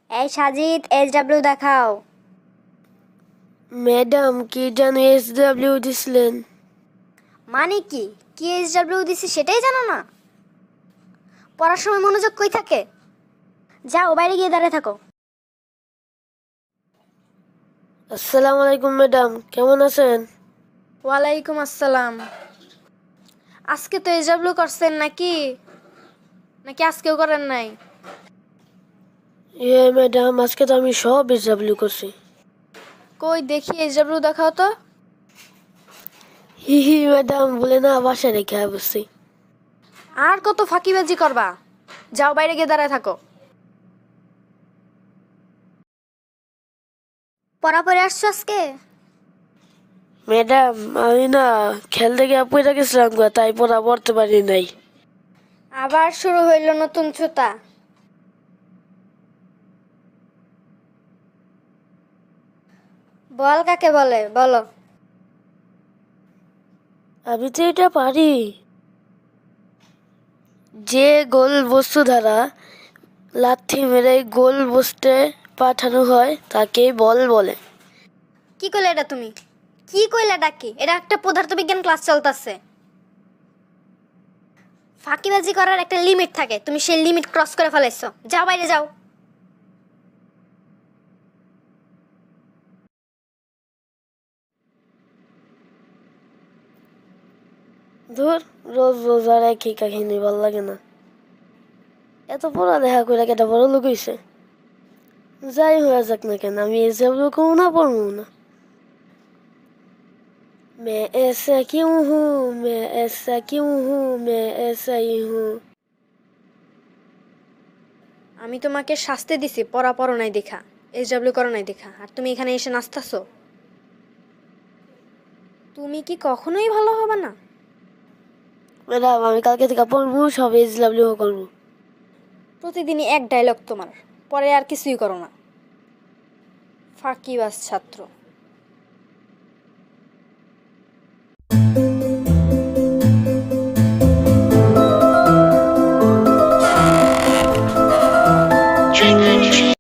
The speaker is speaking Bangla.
এই সাজিদ SW দেখাও। ম্যাডাম কি জানো SW দিছিলেন? মানে কি কি SW দিছি সেটাই জানো না? পড়ার সময় মনোযোগ কই থাকে? যাও বাইরে গিয়ে দাঁড়িয়ে থাকো। আসসালামু আলাইকুম ম্যাডাম, কেমন আছেন? ওয়ালাইকুম আসসালাম। আজকে তো SW করছেন নাকি নাকি আজকেও করেন নাই? ম্যাডাম, আজকে তো আমি সব SW করছি। কই দেখি SW দেখাও তো। হি হি ম্যাডাম, বলে না বাসায় রেখে বসছি। আর কত ফাঁকিবাজি করবা? যাও বাইরে গিয়ে দাঁড়ায় থাকো। পড়া পড়ে আসছো আজকে? ম্যাডাম, আমি না খেলতে গিয়ে পড়ে গেছিলাম গো, তাই পড়া পড়তে পারি নাই। আবার শুরু হইল নতুন ছুতা। বল কাকে বলে বলো। আমি তো এটা পারি। যে গোল বস্তু দ্বারা লাথি মেরে গোল বস্তুতে পাঠানো হয় তাকে বল বলে। কি কইলে এটা তুমি? কি কইলে ডাকি? এটা একটা পদার্থবিজ্ঞান ক্লাস চলতেছে। ফাঁকিবাজি করার একটা লিমিট থাকে, তুমি সেই লিমিট ক্রস করে ফেলাইছো। যাও বাইরে যাও। ধুর, রোজ রোজ আর একই কাহিনী, ভাল লাগে না। এত পড়ালেখা করে কেটে বড় লোক হইছে। যাই হয়ে যাক না কেন, আমি SW করবো না, পড়বো না। मैं ऐसा क्यों हूँ, मैं ऐसा क्यों हूँ, मैं ऐसा ही हूँ। আমি তোমাকে শাস্তি দিছি পড়া পড়ো নাই দেখা, SW করো নাই দেখা, আর তুমি এখানে এসে নাচতাছো। তুমি কি কখনোই ভালো হবে না? ম্যাডাম, আমি কালকে থেকে পড়বো, সব SW করবো। প্রতিদিনই এক ডায়লগ তোমার, পরে আর কিছুই করো না। ফাঁকিবাজ ছাত্র।